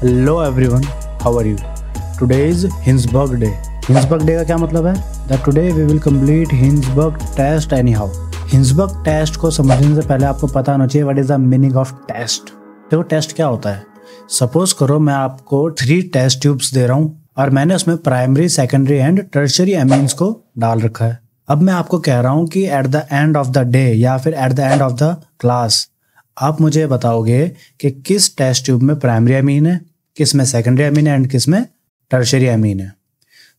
Hello everyone, how are you? Today is Hinsberg Day. Hinsberg Day का क्या मतलब है? That today we will complete Hinsberg test anyhow. Hinsberg test को समझने से पहले आपको पता होना चाहिए what is the meaning of test. देखो टेस्ट क्या होता है. सपोज करो मैं आपको 3 टेस्ट ट्यूब्स दे रहा हूँ और मैंने उसमें primary, secondary and tertiary amines को डाल रखा है. अब मैं आपको कह रहा हूँ कि at the end of the day या फिर at the end of the class आप मुझे बताओगे कि किस टेस्ट ट्यूब में प्राइमरी एमीन है, किस में सेकेंडरी एमीन है एंड किस में टर्शियरी एमीन है.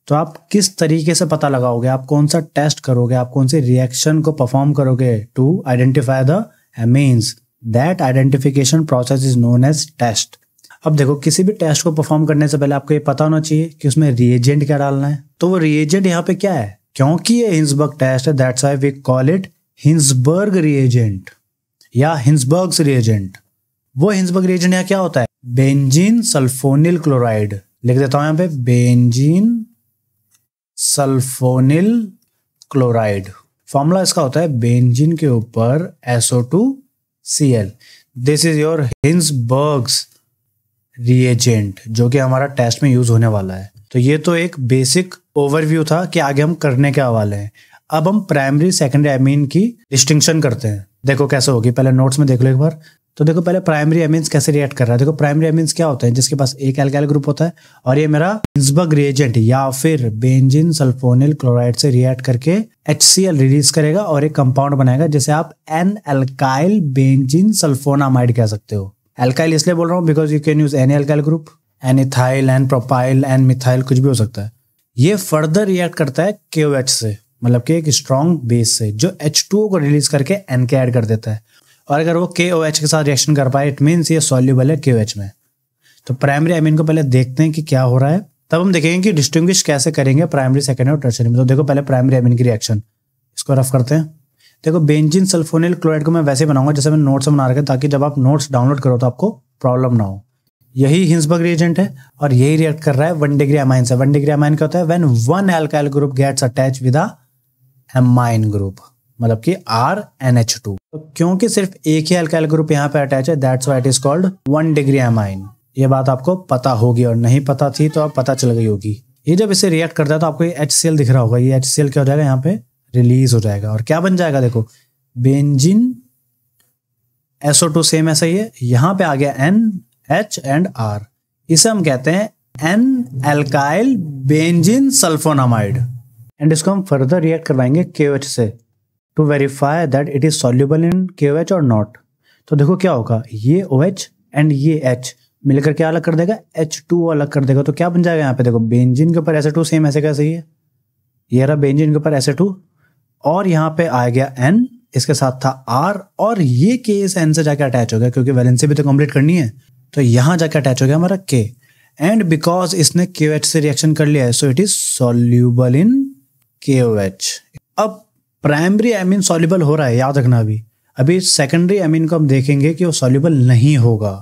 तो आप किस तरीके से पता लगाओगे, आप कौन सा टेस्ट करोगे, आप कौन सी रिएक्शन को परफॉर्म करोगे to identify the amines. That identification process is known as test. अब देखो किसी भी टेस्ट को परफॉर्म करने से पहले आपको ये पता होना चाहिए कि उसमें रिएजेंट क्या डालना है. तो वो रिएजेंट यहाँ पे क्या है, क्योंकि ये हिंसबर्ग टेस्ट है that's why we call it Hinsberg reagent या हिंसबर्ग्स रिएजेंट. वो हिंसबर्ग रिएजेंट यहाँ क्या होता है, बेंजीन सल्फोनिल क्लोराइड. लिख देता हूं यहाँ पे बेंजीन सल्फोनिल क्लोराइड. फॉर्मूला इसका होता है बेंजीन के ऊपर SO2Cl. This is your Hinsberg's reagent जो कि हमारा टेस्ट में यूज होने वाला है. तो ये तो एक बेसिक ओवरव्यू था कि आगे हम करने क्या वाले हैं. अब हम प्राइमरी सेकेंडरी एमीन की डिस्टिंक्शन करते हैं. देखो कैसे होगी, पहले नोट्स में देख लो एक बार. तो देखो पहले प्राइमरी एमीन्स कैसे रिएक्ट कर रहा है. देखो प्राइमरी एमीन्स क्या होते हैं, जिसके पास एक एल्काइल ग्रुप होता है और ये मेरा हिंसबर्ग रिएजेंट या फिर बेंजीन सल्फोनिल क्लोराइड से रिएक्ट करके HCl रिलीज करेगा और एक कंपाउंड बनाएगा जिसे आप एन एल्काइल बेंजीन सल्फोनामाइड कह सकते हो. एल्काइल इसलिए बोल रहा हूँ because you can use any alkyl group, N ethyl, N propyl, N methyl, कुछ भी हो सकता है. ये फर्दर रिएक्ट करता है KOH से, मतलब कि एक स्ट्रॉन्ग बेस से जो H2O को रिलीज करके N के ऐड कर देता है. और अगर वो KOH के साथ रिएक्शन कर पाए इट मीन्स ये सॉल्युबल है KOH में. तो प्राइमरी एमीन को पहले देखते हैं कि क्या हो रहा है, तब हम देखेंगे कि डिस्टिंग्विश कैसे करेंगे प्राइमरी, सेकेंडरी और टर्शियरी में. तो देखो पहले प्राइमरी एमीन की रिएक्शन, इसको रफ करते हैं. देखो बेंजीन सल्फोनिल क्लोराइड को मैं वैसे बनाऊंगा जैसे मैं नोट्स बना रखा है ताकि जब आप नोट्स डाउनलोड करो तो आपको प्रॉब्लम ना हो. यही हिंसबर्ग रिएजेंट है और यही रिएक्ट कर रहा है 1 डिग्री अमाइन से. 1 डिग्री अमाइन क्या होता है, when 1 alkyl group gets attach with a amine group, मतलब कि RNH2. तो क्योंकि सिर्फ एक ही अल्काइल ग्रुप यहाँ पे अटैच है that's why it is called 1 degree amine. ये बात आपको पता होगी और नहीं पता थी तो अब पता चल गई होगी. ये जब इसे रिएक्ट करता है तो आपको ये HCl दिख रहा होगा. ये HCl क्या हो जाएगा, यहाँ पे रिलीज हो जाएगा और क्या बन जाएगा, देखो बेंजीन SO2 सेम ऐसा ही है, यहाँ पे आ गया N, H एंड R. इसे हम कहते हैं N alkyl benzene sulphonamide. And इसको हम फर्दर रिएक्ट करवाएंगे KOH से to verify that it is soluble in KOH और नॉट. तो देखो क्या होगा, ये OH एंड ये H मिलकर क्या अलग कर देगा, H2O अलग कर देगा. तो क्या बन जाएगा यहाँ पे, देखो बेंजीन के ऊपर SO2 सेम ऐसे कैसे ही है, ये रहा बेंजीन के ऊपर SO2 और यहाँ पे आ गया N, इसके साथ था R और ये K इस N से जाके अटैच हो गया क्योंकि वैलेंसी भी तो कंप्लीट करनी है. तो यहां जाके अटैच हो गया हमारा K एंड बिकॉज इसने KOH से रिएक्शन कर लिया है so it is soluble in KOH. अब प्राइमरी एमीन सॉल्युबल हो रहा है, याद रखना. अभी सेकेंडरी एमीन को हम देखेंगे कि वो सॉल्युबल नहीं होगा.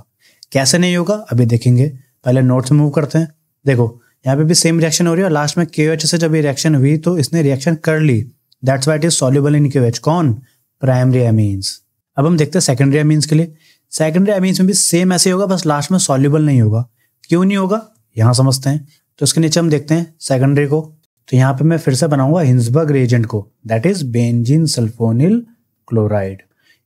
कैसे नहीं होगा अभी देखेंगे, पहले नोट्स मूव करते हैं. देखो यहाँ पे भी सेम रिएक्शन हो रही है और लास्ट में KOH से जब ये रिएक्शन हुई तो इसने रिएक्शन कर ली that's why it is soluble in KOH. कौन, प्राइमरी एमीन्स. अब हम देखते हैं सेकेंडरी एमीन्स के लिए. सेकेंडरी एमीन्स में भी सेम ऐसे होगा, बस लास्ट में सॉल्युबल नहीं होगा. क्यों नहीं होगा यहां समझते हैं. तो इसके नीचे हम देखते हैं सेकेंडरी को. तो यहाँ पे मैं फिर से बनाऊंगा हिंसबर्ग रिएजेंट को that is benzene sulphonyl chloride.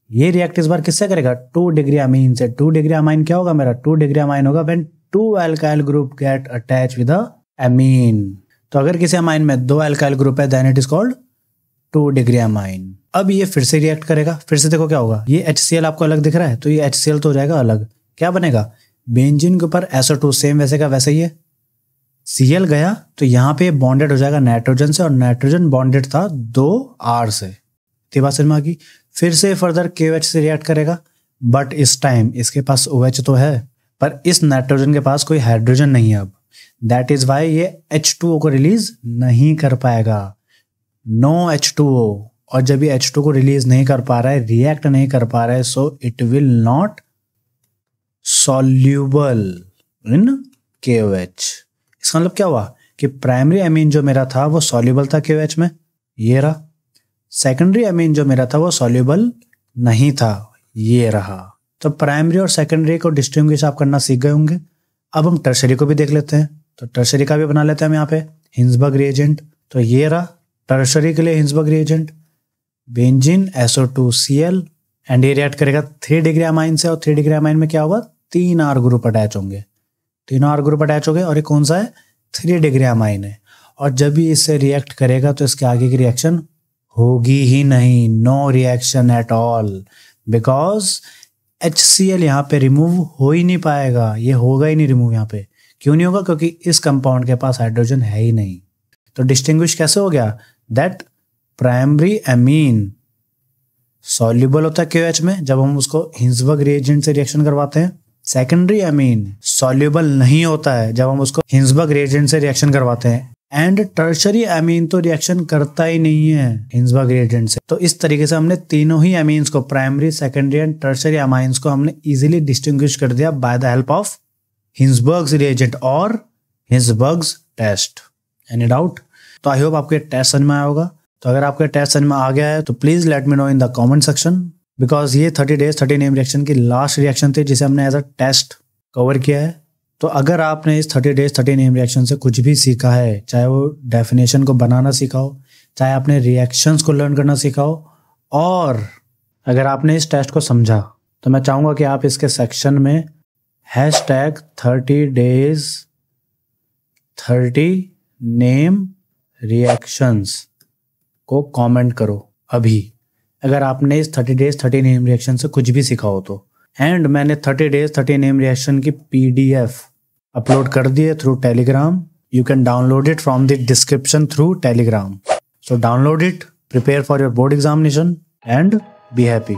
ये रिएक्ट इस बार किससे करेगा, 2 डिग्री अमीन से. 2 डिग्री अमाइन क्या होगा मेरा, 2 डिग्री अमाइन होगा when 2 alkyl group get attach with a amine. तो अगर किसी अमाइन में 2 अल्काइल ग्रुप है then it is called 2 degree amine. अब ये फिर से रिएक्ट करेगा, फिर से देखो क्या होगा, ये HCl आपको अलग दिख रहा है तो ये HCl तो हो जाएगा अलग. क्या बनेगा, बेंजीन के ऊपर SO2 सेम वैसे का वैसे ही है, Cl गया तो यहाँ पे बॉन्डेड हो जाएगा नाइट्रोजन से और नाइट्रोजन बॉन्डेड था 2R से. ये बात समझ में आ गई. फिर से फर्दर KOH से रिएक्ट करेगा बट इस टाइम इसके पास OH तो है पर इस नाइट्रोजन के पास कोई हाइड्रोजन नहीं है. अब दैट इज वाई ये H2O को रिलीज नहीं कर पाएगा. No H2O. और जब ये H2 को रिलीज नहीं कर पा रहा है, रिएक्ट नहीं कर पा रहा है, so it will not soluble in KOH. इसका मतलब क्या हुआ कि प्राइमरी एमीन जो मेरा था वो सॉल्युबल था KOH में, ये रहा. सेकेंडरी एमीन जो मेरा था वो सॉल्युबल नहीं था, ये रहा. तो प्राइमरी और सेकेंडरी को डिस्टिंग्विश आप करना सीख गए होंगे. अब हम टर्शरी को भी देख लेते हैं, तो टर्शरी का भी बना लेते हैं हम यहाँ पे हिंसबर्ग रिएजेंट। तो ये रहा टर्शरी के लिए Hinsberg reagent, benzene SO2Cl, and ये रिएक्ट करेगा 3 डिग्री अमाइन से, और 3 डिग्री अमाइन में क्या होगा, 3 R ग्रुप अटैच होंगे, तीनों R ग्रुप अटैच हो गए, और ये कौन सा है, 3 डिग्री अमाइन है। और जब भी इससे रिएक्ट करेगा तो इसके आगे की रिएक्शन होगी ही नहीं, no reaction at all, because HCl यहाँ पे रिमूव हो ही नहीं पाएगा, ये होगा ही नहीं रिमूव यहाँ पे। क्यों नहीं होगा, क्योंकि इस कंपाउंड के पास हाइड्रोजन है ही नहीं। तो डिस्टिंग्विश कैसे हो गया, दैट प्राइमरी एमीन सॉल्युबल होता है KOH में जब हम उसको हिंसबर्ग रिएजेंट से रिएक्शन करवाते हैं, सेकेंडरी एमीन सॉल्युबल नहीं होता है जब हम उसको हिंसबर्ग रिएजेंट से रिएक्शन करवाते हैं, एंड टर्शरी एमीन तो रिएक्शन करता ही नहीं है हिंसबर्ग रिएजेंट से। तो इस तरीके से हमने तीनों ही एमीन्स को, primary, secondary and tertiary amines को हमने इजीली डिस्टिंग्विश कर दिया by the help of Hinsberg's reagent और हिंसबर्ग्स टेस्ट। Any doubt? तो आई होप आपको ये टेस्ट समझ में आया होगा। तो अगर आपको टेस्ट समझ में आ गया है तो please let me know in the comment section, because ये 30 days 30 नेम रिएक्शन की लास्ट रिएक्शन थी जिसे हमने एज अ टेस्ट कवर किया है। तो अगर आपने इस 30 days 30 नेम रिएक्शन से कुछ भी सीखा है, चाहे वो डेफिनेशन को बनाना सीखा हो, चाहे आपने रिएक्शंस को लर्न करना सीखा हो, और अगर आपने इस टेस्ट को समझा, तो मैं चाहूँगा कि आप इसके सेक्शन में #30 days 30 नेम रिएक्शंस को कमेंट करो अभी, अगर आपने इस 30 days 30 नेम रिएक्शन से कुछ भी सीखा हो तो। एंड मैंने 30 days 30 नेम रिएक्शन की PDF अपलोड कर दी है through Telegram. You can download it from the description through Telegram. So download it, prepare for your board examination and be happy.